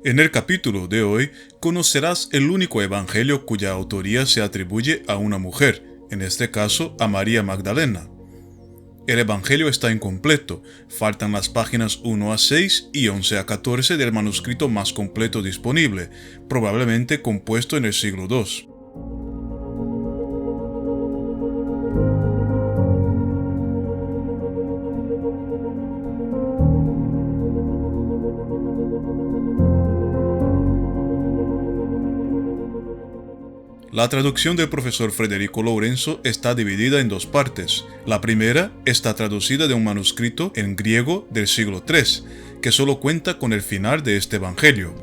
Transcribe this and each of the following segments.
En el capítulo de hoy conocerás el único evangelio cuya autoría se atribuye a una mujer, en este caso a María Magdalena. El evangelio está incompleto, faltan las páginas 1 a 6 y 11 a 14 del manuscrito más completo disponible, probablemente compuesto en el siglo II. La traducción del profesor Federico Lourenço está dividida en dos partes. La primera está traducida de un manuscrito en griego del siglo III, que solo cuenta con el final de este evangelio.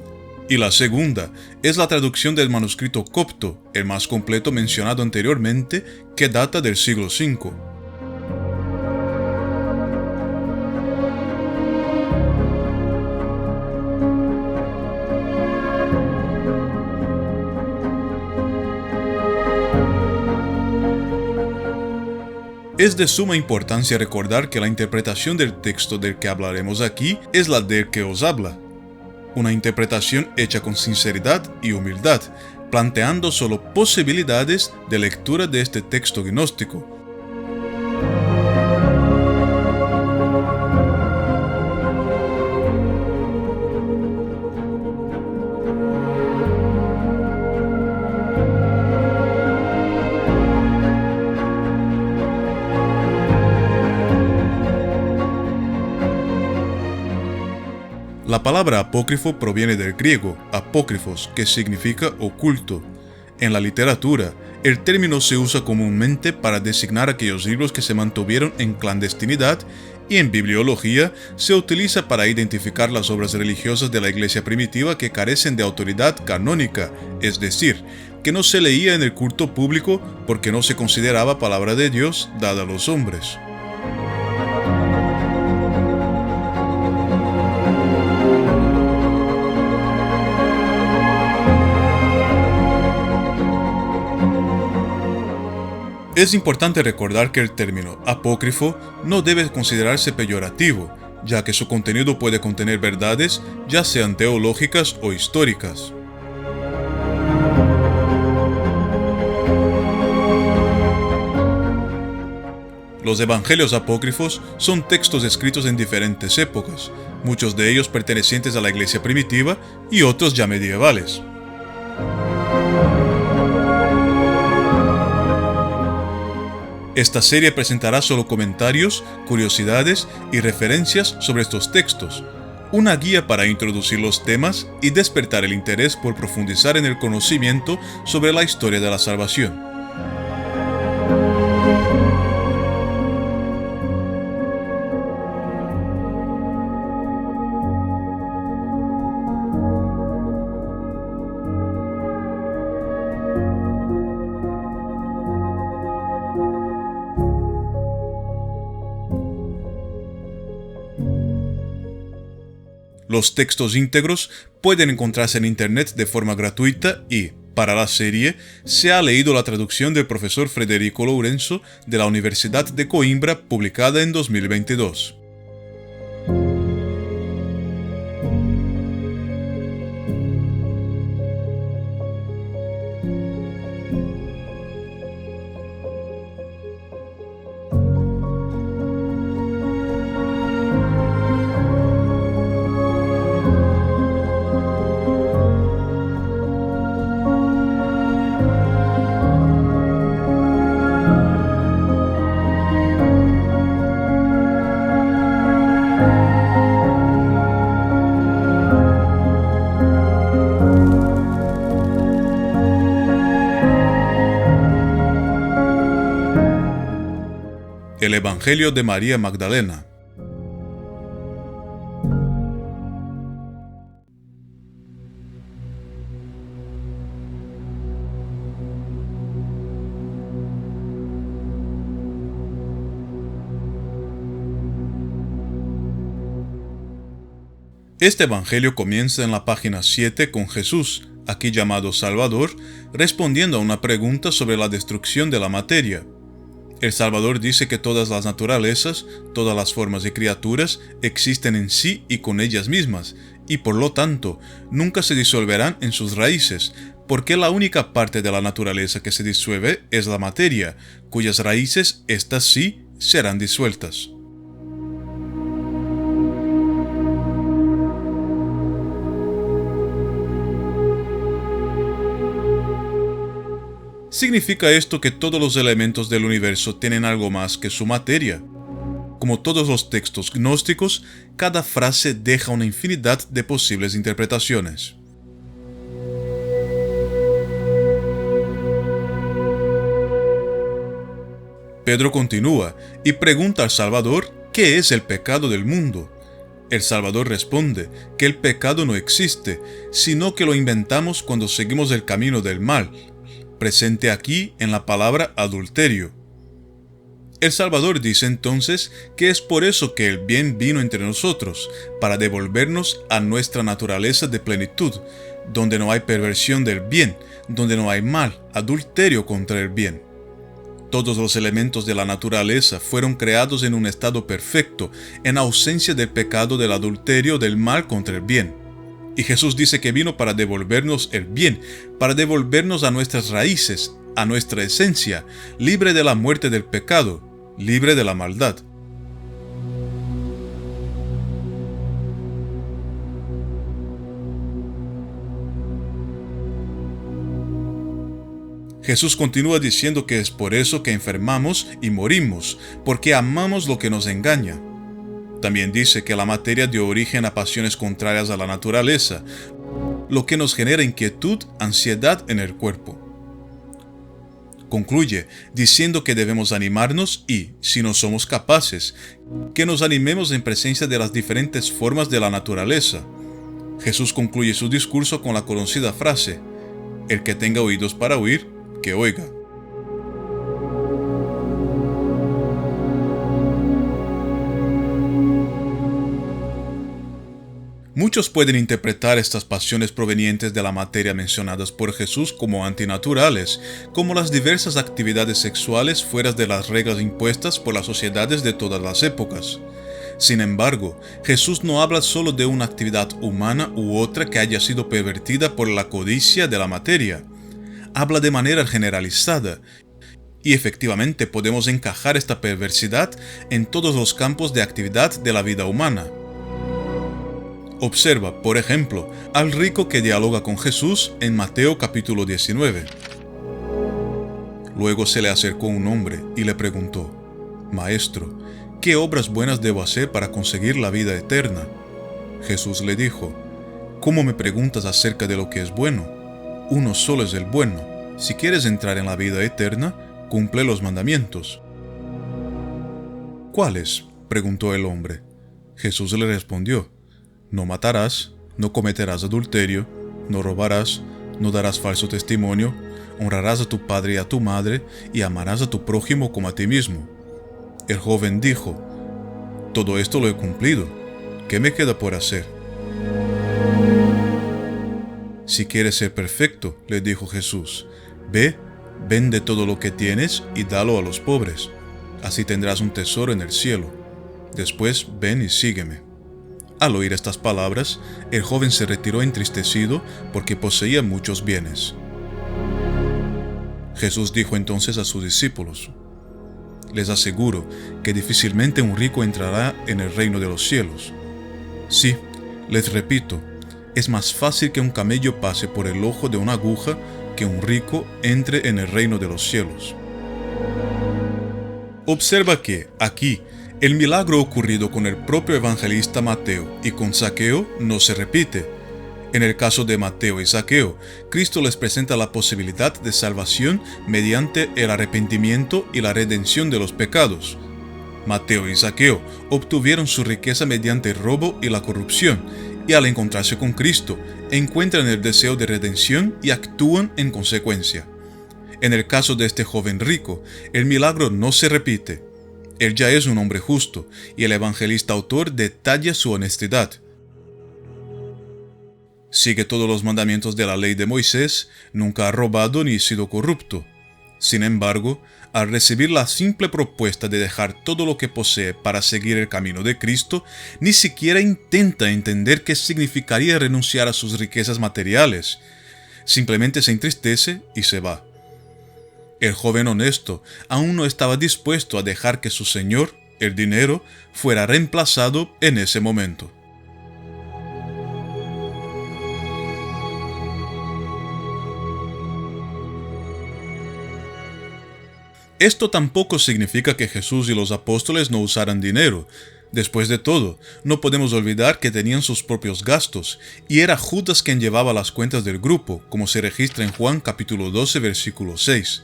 Y la segunda es la traducción del manuscrito copto, el más completo mencionado anteriormente, que data del siglo V. Es de suma importancia recordar que la interpretación del texto del que hablaremos aquí es la del que os habla. Una interpretación hecha con sinceridad y humildad, planteando solo posibilidades de lectura de este texto gnóstico. La palabra apócrifo proviene del griego apócrifos, que significa oculto. En la literatura, el término se usa comúnmente para designar aquellos libros que se mantuvieron en clandestinidad y en bibliología se utiliza para identificar las obras religiosas de la iglesia primitiva que carecen de autoridad canónica, es decir, que no se leía en el culto público porque no se consideraba palabra de Dios dada a los hombres. Es importante recordar que el término apócrifo no debe considerarse peyorativo, ya que su contenido puede contener verdades, ya sean teológicas o históricas. Los evangelios apócrifos son textos escritos en diferentes épocas, muchos de ellos pertenecientes a la iglesia primitiva y otros ya medievales. Esta serie presentará solo comentarios, curiosidades y referencias sobre estos textos, una guía para introducir los temas y despertar el interés por profundizar en el conocimiento sobre la historia de la salvación. Los textos íntegros pueden encontrarse en Internet de forma gratuita y, para la serie, se ha leído la traducción del profesor Federico Lourenço de la Universidad de Coimbra publicada en 2022. El Evangelio de María Magdalena. Este evangelio comienza en la página 7 con Jesús, aquí llamado Salvador, respondiendo a una pregunta sobre la destrucción de la materia. El Salvador dice que todas las naturalezas, todas las formas de criaturas existen en sí y con ellas mismas, y por lo tanto nunca se disolverán en sus raíces, porque la única parte de la naturaleza que se disuelve es la materia, cuyas raíces éstas sí serán disueltas. ¿Significa esto que todos los elementos del universo tienen algo más que su materia? Como todos los textos gnósticos, cada frase deja una infinidad de posibles interpretaciones. Pedro continúa y pregunta al Salvador qué es el pecado del mundo. El Salvador responde que el pecado no existe, sino que lo inventamos cuando seguimos el camino del mal, presente aquí en la palabra adulterio. El Salvador dice entonces que es por eso que el bien vino entre nosotros, para devolvernos a nuestra naturaleza de plenitud, donde no hay perversión del bien, donde no hay mal, adulterio contra el bien. Todos los elementos de la naturaleza fueron creados en un estado perfecto, en ausencia del pecado del adulterio, del mal contra el bien. Y Jesús dice que vino para devolvernos el bien, para devolvernos a nuestras raíces, a nuestra esencia, libre de la muerte del pecado, libre de la maldad. Jesús continúa diciendo que es por eso que enfermamos y morimos, porque amamos lo que nos engaña. También dice que la materia dio origen a pasiones contrarias a la naturaleza, lo que nos genera inquietud, ansiedad en el cuerpo. Concluye diciendo que debemos animarnos y, si no somos capaces, que nos animemos en presencia de las diferentes formas de la naturaleza. Jesús concluye su discurso con la conocida frase: el que tenga oídos para oír, que oiga. Muchos pueden interpretar estas pasiones provenientes de la materia mencionadas por Jesús como antinaturales, como las diversas actividades sexuales fuera de las reglas impuestas por las sociedades de todas las épocas. Sin embargo, Jesús no habla solo de una actividad humana u otra que haya sido pervertida por la codicia de la materia. Habla de manera generalizada, y efectivamente podemos encajar esta perversidad en todos los campos de actividad de la vida humana. Observa, por ejemplo, al rico que dialoga con Jesús en Mateo capítulo 19. Luego se le acercó un hombre y le preguntó: Maestro, ¿qué obras buenas debo hacer para conseguir la vida eterna? Jesús le dijo: ¿Cómo me preguntas acerca de lo que es bueno? Uno solo es el bueno. Si quieres entrar en la vida eterna, cumple los mandamientos. ¿Cuáles?, preguntó el hombre. Jesús le respondió: No matarás, no cometerás adulterio, no robarás, no darás falso testimonio, honrarás a tu padre y a tu madre, y amarás a tu prójimo como a ti mismo. El joven dijo: Todo esto lo he cumplido. ¿Qué me queda por hacer? Si quieres ser perfecto, le dijo Jesús, ve, vende todo lo que tienes y dalo a los pobres. Así tendrás un tesoro en el cielo. Después ven y sígueme. Al oír estas palabras, el joven se retiró entristecido porque poseía muchos bienes. Jesús dijo entonces a sus discípulos: Les aseguro que difícilmente un rico entrará en el reino de los cielos. Sí, les repito, es más fácil que un camello pase por el ojo de una aguja que un rico entre en el reino de los cielos. Observa que, aquí, el milagro ocurrido con el propio evangelista Mateo y con Zaqueo no se repite. En el caso de Mateo y Zaqueo, Cristo les presenta la posibilidad de salvación mediante el arrepentimiento y la redención de los pecados. Mateo y Zaqueo obtuvieron su riqueza mediante el robo y la corrupción, y al encontrarse con Cristo, encuentran el deseo de redención y actúan en consecuencia. En el caso de este joven rico, el milagro no se repite. Él ya es un hombre justo, y el evangelista autor detalla su honestidad. Sigue todos los mandamientos de la ley de Moisés, nunca ha robado ni sido corrupto. Sin embargo, al recibir la simple propuesta de dejar todo lo que posee para seguir el camino de Cristo, ni siquiera intenta entender qué significaría renunciar a sus riquezas materiales. Simplemente se entristece y se va. El joven honesto aún no estaba dispuesto a dejar que su señor, el dinero, fuera reemplazado en ese momento. Esto tampoco significa que Jesús y los apóstoles no usaran dinero. Después de todo, no podemos olvidar que tenían sus propios gastos, y era Judas quien llevaba las cuentas del grupo, como se registra en Juan capítulo 12, versículo 6.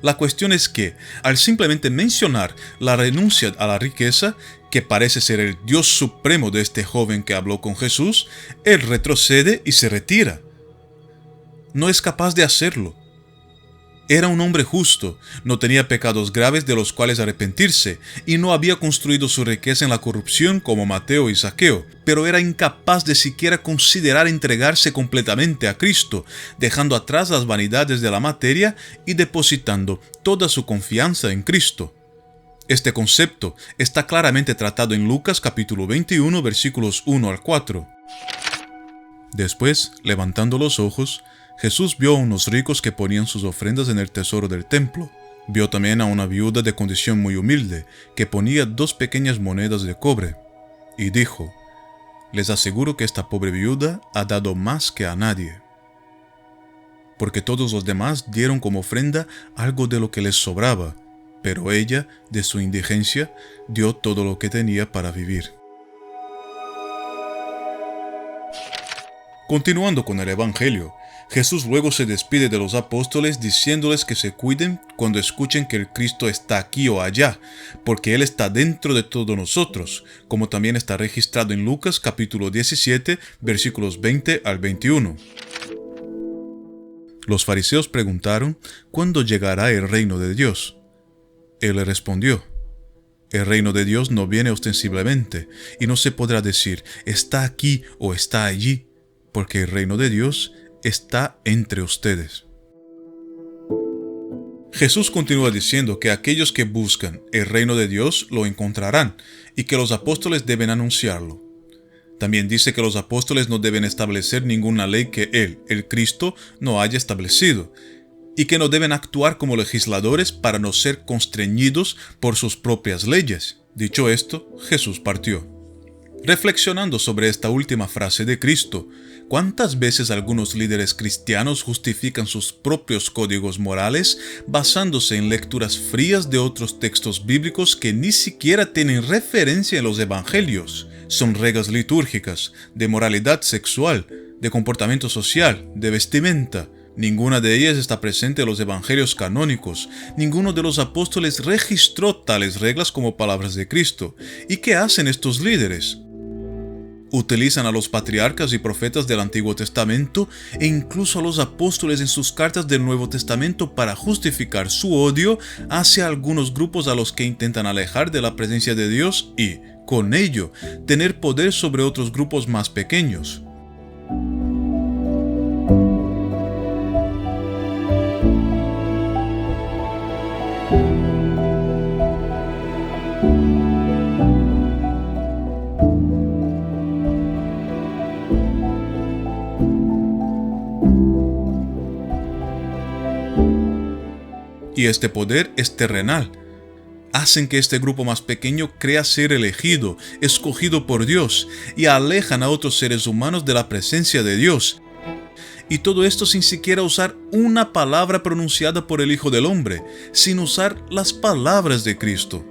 La cuestión es que, al simplemente mencionar la renuncia a la riqueza, que parece ser el Dios supremo de este joven que habló con Jesús, él retrocede y se retira. No es capaz de hacerlo. Era un hombre justo, no tenía pecados graves de los cuales arrepentirse, y no había construido su riqueza en la corrupción como Mateo y Zaqueo, pero era incapaz de siquiera considerar entregarse completamente a Cristo, dejando atrás las vanidades de la materia y depositando toda su confianza en Cristo. Este concepto está claramente tratado en Lucas capítulo 21, versículos 1 al 4. Después, levantando los ojos, Jesús vio a unos ricos que ponían sus ofrendas en el tesoro del templo. Vio también a una viuda de condición muy humilde, que ponía 2 pequeñas monedas de cobre. Y dijo: les aseguro que esta pobre viuda ha dado más que a nadie, porque todos los demás dieron como ofrenda algo de lo que les sobraba, pero ella, de su indigencia, dio todo lo que tenía para vivir. Continuando con el Evangelio, Jesús luego se despide de los apóstoles diciéndoles que se cuiden cuando escuchen que el Cristo está aquí o allá, porque Él está dentro de todos nosotros, como también está registrado en Lucas capítulo 17, versículos 20 al 21. Los fariseos preguntaron ¿cuándo llegará el reino de Dios? Él le respondió: el reino de Dios no viene ostensiblemente, y no se podrá decir está aquí o está allí, porque el reino de Dios está entre ustedes. Jesús continúa diciendo que aquellos que buscan el reino de Dios lo encontrarán y que los apóstoles deben anunciarlo. También dice que los apóstoles no deben establecer ninguna ley que Él, el Cristo, no haya establecido, y que no deben actuar como legisladores para no ser constreñidos por sus propias leyes. Dicho esto, Jesús partió. Reflexionando sobre esta última frase de Cristo, ¿cuántas veces algunos líderes cristianos justifican sus propios códigos morales basándose en lecturas frías de otros textos bíblicos que ni siquiera tienen referencia en los evangelios? Son reglas litúrgicas, de moralidad sexual, de comportamiento social, de vestimenta. Ninguna de ellas está presente en los evangelios canónicos. Ninguno de los apóstoles registró tales reglas como palabras de Cristo. ¿Y qué hacen estos líderes? Utilizan a los patriarcas y profetas del Antiguo Testamento e incluso a los apóstoles en sus cartas del Nuevo Testamento para justificar su odio hacia algunos grupos a los que intentan alejar de la presencia de Dios y, con ello, tener poder sobre otros grupos más pequeños. Y este poder es terrenal. Hacen que este grupo más pequeño crea ser elegido, escogido por Dios, y alejan a otros seres humanos de la presencia de Dios. Y todo esto sin siquiera usar una palabra pronunciada por el Hijo del Hombre, sin usar las palabras de Cristo.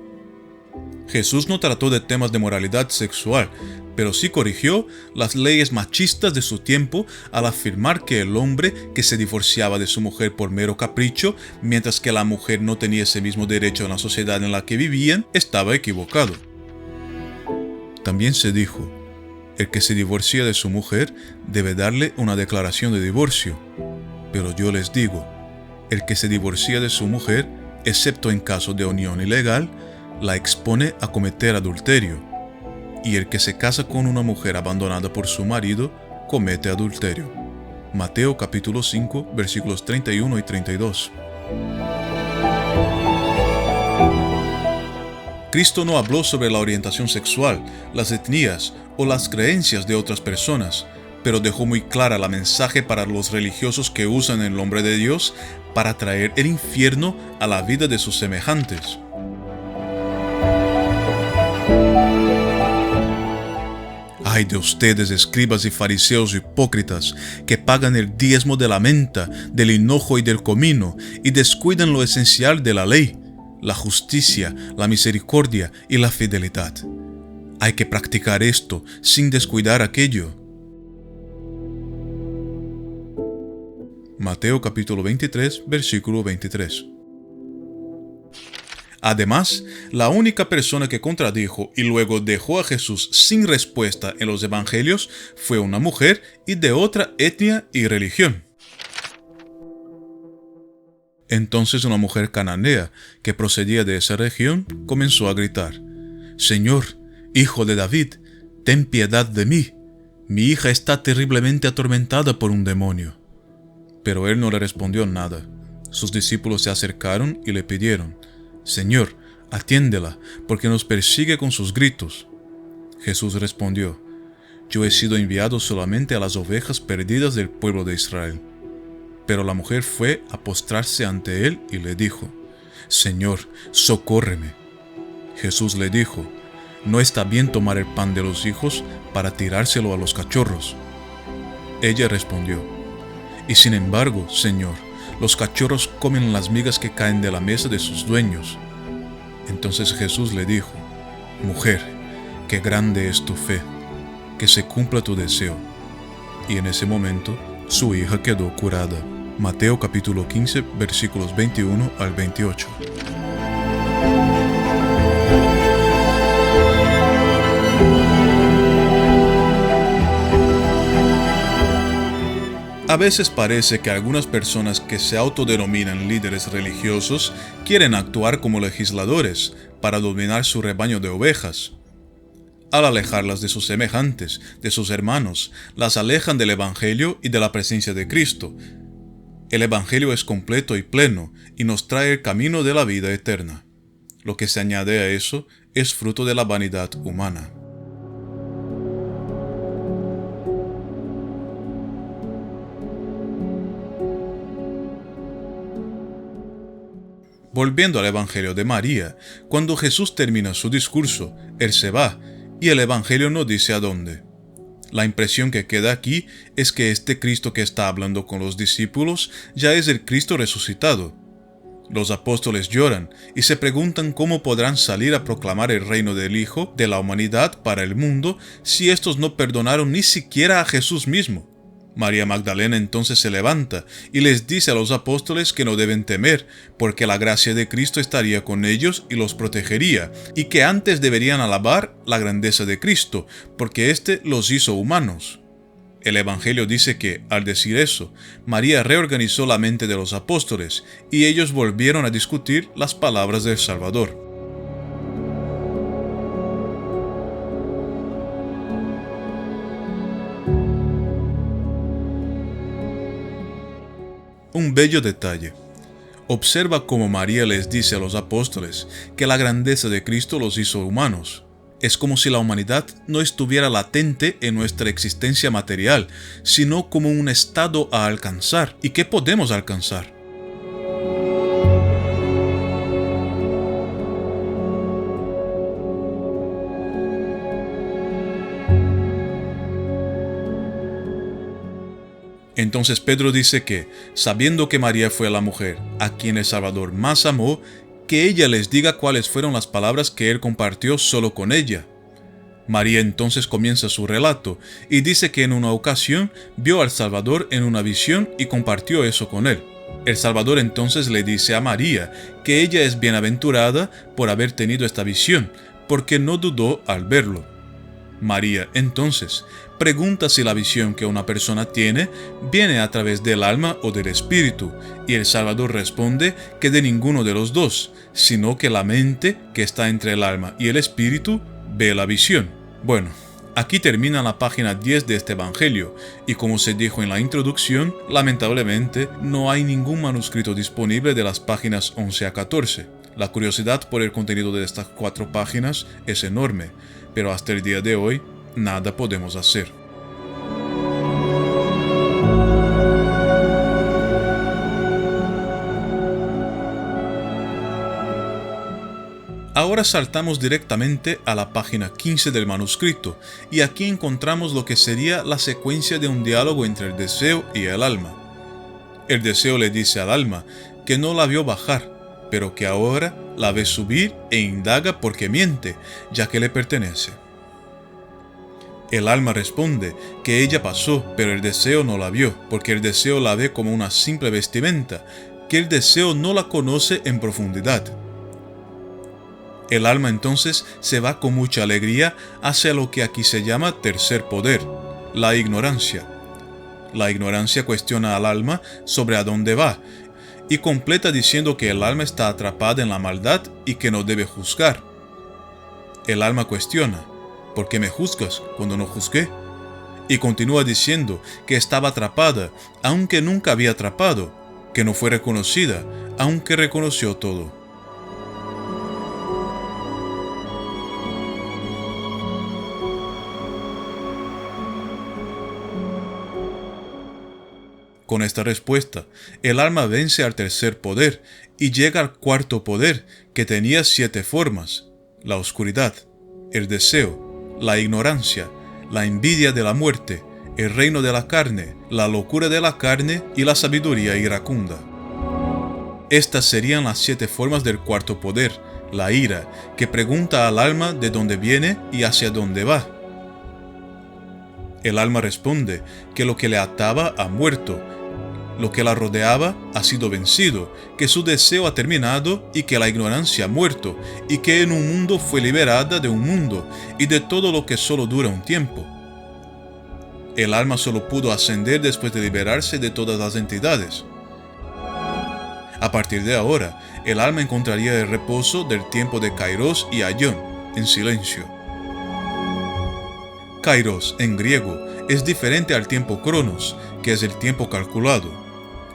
Jesús no trató de temas de moralidad sexual, pero sí corrigió las leyes machistas de su tiempo al afirmar que el hombre que se divorciaba de su mujer por mero capricho, mientras que la mujer no tenía ese mismo derecho en la sociedad en la que vivían, estaba equivocado. También se dijo: el que se divorcia de su mujer debe darle una declaración de divorcio. Pero yo les digo, el que se divorcia de su mujer, excepto en caso de unión ilegal, la expone a cometer adulterio, y el que se casa con una mujer abandonada por su marido comete adulterio. Mateo capítulo 5, versículos 31 y 32. Cristo no habló sobre la orientación sexual, las etnias o las creencias de otras personas, pero dejó muy clara la mensaje para los religiosos que usan el nombre de Dios para traer el infierno a la vida de sus semejantes. Ay de ustedes, escribas y fariseos hipócritas, que pagan el diezmo de la menta, del hinojo y del comino, y descuidan lo esencial de la ley, la justicia, la misericordia y la fidelidad. Hay que practicar esto sin descuidar aquello. Mateo capítulo 23, versículo 23. Además, la única persona que contradijo y luego dejó a Jesús sin respuesta en los evangelios fue una mujer y de otra etnia y religión. Entonces una mujer cananea que procedía de esa región comenzó a gritar: «Señor, hijo de David, ten piedad de mí. Mi hija está terriblemente atormentada por un demonio». Pero él no le respondió nada. Sus discípulos se acercaron y le pidieron: «Señor, atiéndela, porque nos persigue con sus gritos». Jesús respondió: «Yo he sido enviado solamente a las ovejas perdidas del pueblo de Israel». Pero la mujer fue a postrarse ante él y le dijo: «Señor, socórreme». Jesús le dijo: «No está bien tomar el pan de los hijos para tirárselo a los cachorros». Ella respondió: «Y sin embargo, Señor, los cachorros comen las migas que caen de la mesa de sus dueños». Entonces Jesús le dijo: «Mujer, qué grande es tu fe, que se cumpla tu deseo». Y en ese momento su hija quedó curada. Mateo capítulo 15, versículos 21 al 28. A veces parece que algunas personas que se autodenominan líderes religiosos quieren actuar como legisladores para dominar su rebaño de ovejas. Al alejarlas de sus semejantes, de sus hermanos, las alejan del Evangelio y de la presencia de Cristo. El Evangelio es completo y pleno y nos trae el camino de la vida eterna. Lo que se añade a eso es fruto de la vanidad humana. Volviendo al Evangelio de María, cuando Jesús termina su discurso, él se va, y el Evangelio no dice a dónde. La impresión que queda aquí es que este Cristo que está hablando con los discípulos ya es el Cristo resucitado. Los apóstoles lloran y se preguntan cómo podrán salir a proclamar el reino del Hijo de la humanidad para el mundo si estos no perdonaron ni siquiera a Jesús mismo. María Magdalena entonces se levanta y les dice a los apóstoles que no deben temer, porque la gracia de Cristo estaría con ellos y los protegería, y que antes deberían alabar la grandeza de Cristo, porque éste los hizo humanos. El Evangelio dice que, al decir eso, María reorganizó la mente de los apóstoles, y ellos volvieron a discutir las palabras del Salvador. Un bello detalle. Observa cómo María les dice a los apóstoles que la grandeza de Cristo los hizo humanos. Es como si la humanidad no estuviera latente en nuestra existencia material, sino como un estado a alcanzar. ¿Y qué podemos alcanzar? Entonces Pedro dice que, sabiendo que María fue la mujer a quien el Salvador más amó, que ella les diga cuáles fueron las palabras que él compartió solo con ella. María entonces comienza su relato y dice que en una ocasión vio al Salvador en una visión y compartió eso con él. El Salvador entonces le dice a María que ella es bienaventurada por haber tenido esta visión, porque no dudó al verlo. María, entonces, pregunta si la visión que una persona tiene viene a través del alma o del espíritu, y el Salvador responde que de ninguno de los dos, sino que la mente que está entre el alma y el espíritu ve la visión. Bueno, Aquí termina la página 10 de este Evangelio, y como se dijo en la introducción, lamentablemente no hay ningún manuscrito disponible de las páginas 11 a 14. La curiosidad por el contenido de estas 4 páginas es enorme, pero hasta el día de hoy nada podemos hacer. Ahora saltamos directamente a la página 15 del manuscrito, y aquí encontramos lo que sería la secuencia de un diálogo entre el deseo y el alma. El deseo le dice al alma que no la vio bajar, pero que ahora la ve subir e indaga porque miente, ya que le pertenece. El alma responde que ella pasó, pero el deseo no la vio, porque el deseo la ve como una simple vestimenta, que el deseo no la conoce en profundidad. El alma entonces se va con mucha alegría hacia lo que aquí se llama tercer poder, la ignorancia. La ignorancia cuestiona al alma sobre a dónde va, y completa diciendo que el alma está atrapada en la maldad y que no debe juzgar. El alma cuestiona, ¿por qué me juzgas cuando no juzgué? Y continúa diciendo que estaba atrapada, aunque nunca había atrapado, que no fue reconocida, aunque reconoció todo. Con esta respuesta, el alma vence al tercer poder y llega al cuarto poder, que tenía 7 formas: la oscuridad, el deseo, la ignorancia, la envidia de la muerte, el reino de la carne, la locura de la carne y la sabiduría iracunda. Estas serían las 7 formas del cuarto poder, la ira, que pregunta al alma de dónde viene y hacia dónde va. El alma responde que lo que le ataba ha muerto, lo que la rodeaba ha sido vencido, que su deseo ha terminado y que la ignorancia ha muerto, y que en un mundo fue liberada de un mundo y de todo lo que solo dura un tiempo. El alma solo pudo ascender después de liberarse de todas las entidades. A partir de ahora, el alma encontraría el reposo del tiempo de Kairos y Aion, en silencio. Kairos, en griego, es diferente al tiempo Cronos, que es el tiempo calculado.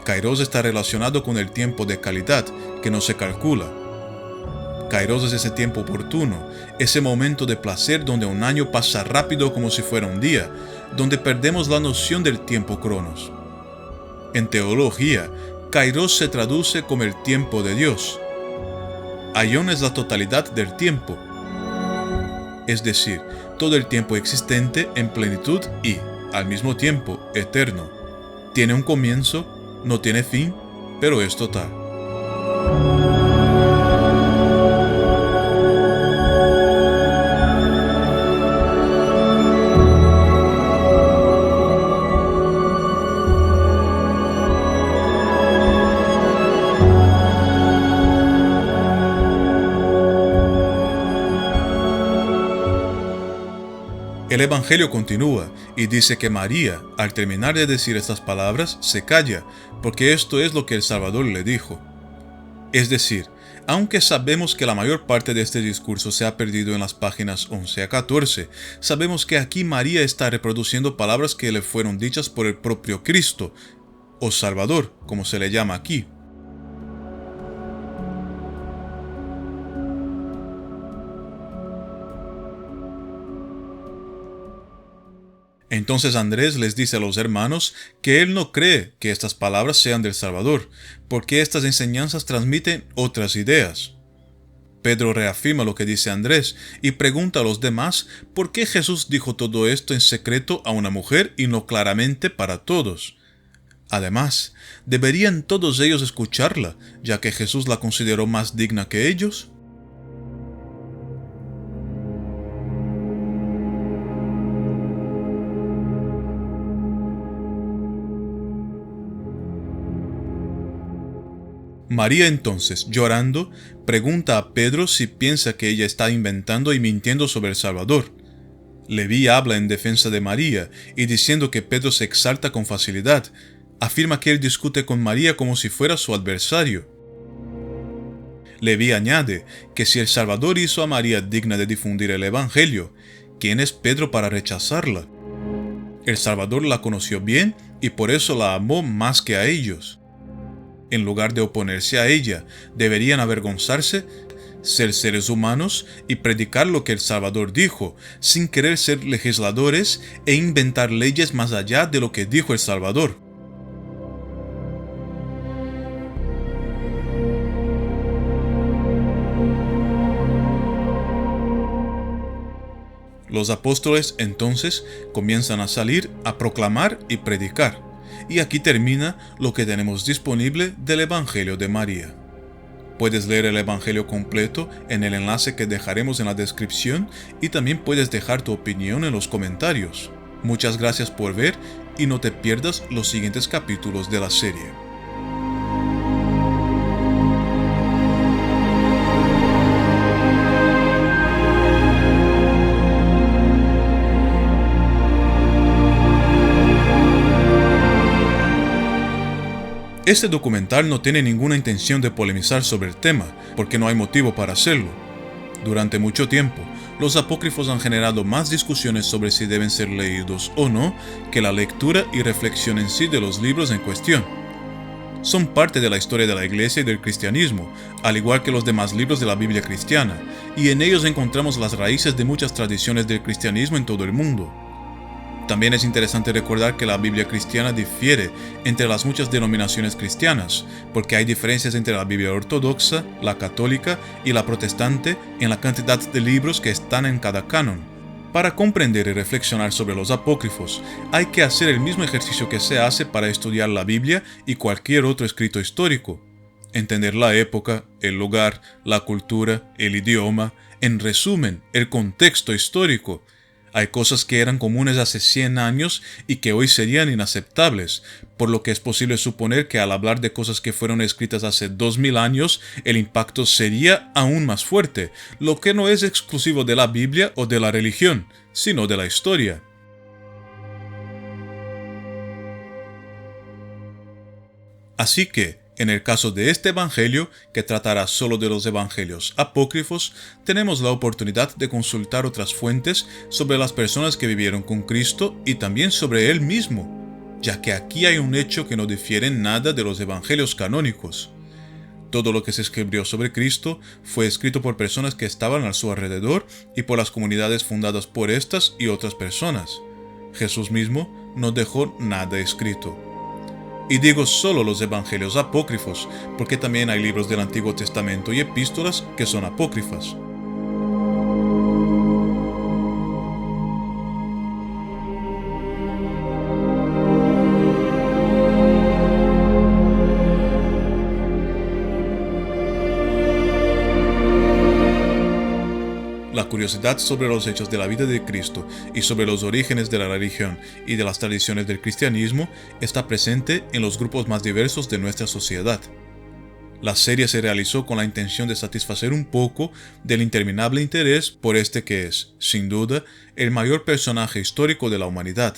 Kairos está relacionado con el tiempo de calidad, que no se calcula. Kairos es ese tiempo oportuno, ese momento de placer donde un año pasa rápido como si fuera un día, donde perdemos la noción del tiempo Cronos. En teología, Kairos se traduce como el tiempo de Dios. Aion es la totalidad del tiempo, es decir, todo el tiempo existente en plenitud y, al mismo tiempo, eterno. Tiene un comienzo, no tiene fin, pero es total. El Evangelio continúa y dice que María, al terminar de decir estas palabras, se calla, porque esto es lo que el Salvador le dijo. Es decir, aunque sabemos que la mayor parte de este discurso se ha perdido en las páginas 11 a 14, sabemos que aquí María está reproduciendo palabras que le fueron dichas por el propio Cristo, o Salvador, como se le llama aquí. Entonces Andrés les dice a los hermanos que él no cree que estas palabras sean del Salvador, porque estas enseñanzas transmiten otras ideas. Pedro reafirma lo que dice Andrés y pregunta a los demás por qué Jesús dijo todo esto en secreto a una mujer y no claramente para todos. Además, ¿deberían todos ellos escucharla, ya que Jesús la consideró más digna que ellos? María entonces, llorando, pregunta a Pedro si piensa que ella está inventando y mintiendo sobre el Salvador. Leví habla en defensa de María y diciendo que Pedro se exalta con facilidad, afirma que él discute con María como si fuera su adversario. Leví añade que si el Salvador hizo a María digna de difundir el Evangelio, ¿quién es Pedro para rechazarla? El Salvador la conoció bien y por eso la amó más que a ellos. En lugar de oponerse a ella, deberían avergonzarse, ser seres humanos y predicar lo que el Salvador dijo, sin querer ser legisladores e inventar leyes más allá de lo que dijo el Salvador. Los apóstoles entonces comienzan a salir a proclamar y predicar. Y aquí termina lo que tenemos disponible del Evangelio de María. Puedes leer el Evangelio completo en el enlace que dejaremos en la descripción y también puedes dejar tu opinión en los comentarios. Muchas gracias por ver y no te pierdas los siguientes capítulos de la serie. Este documental no tiene ninguna intención de polemizar sobre el tema, porque no hay motivo para hacerlo. Durante mucho tiempo, los apócrifos han generado más discusiones sobre si deben ser leídos o no que la lectura y reflexión en sí de los libros en cuestión. Son parte de la historia de la Iglesia y del cristianismo, al igual que los demás libros de la Biblia cristiana, y en ellos encontramos las raíces de muchas tradiciones del cristianismo en todo el mundo. También es interesante recordar que la Biblia cristiana difiere entre las muchas denominaciones cristianas, porque hay diferencias entre la Biblia ortodoxa, la católica y la protestante en la cantidad de libros que están en cada canon. Para comprender y reflexionar sobre los apócrifos, hay que hacer el mismo ejercicio que se hace para estudiar la Biblia y cualquier otro escrito histórico. Entender la época, el lugar, la cultura, el idioma, en resumen, el contexto histórico. Hay cosas que eran comunes hace 100 años y que hoy serían inaceptables, por lo que es posible suponer que al hablar de cosas que fueron escritas hace 2000 años, el impacto sería aún más fuerte, lo que no es exclusivo de la Biblia o de la religión, sino de la historia. Así que, en el caso de este evangelio, que tratará solo de los evangelios apócrifos, tenemos la oportunidad de consultar otras fuentes sobre las personas que vivieron con Cristo y también sobre Él mismo, ya que aquí hay un hecho que no difiere en nada de los evangelios canónicos. Todo lo que se escribió sobre Cristo fue escrito por personas que estaban a su alrededor y por las comunidades fundadas por estas y otras personas. Jesús mismo no dejó nada escrito. Y digo solo los evangelios apócrifos, porque también hay libros del Antiguo Testamento y epístolas que son apócrifas. La curiosidad sobre los hechos de la vida de Cristo y sobre los orígenes de la religión y de las tradiciones del cristianismo está presente en los grupos más diversos de nuestra sociedad. La serie se realizó con la intención de satisfacer un poco del interminable interés por este que es, sin duda, el mayor personaje histórico de la humanidad.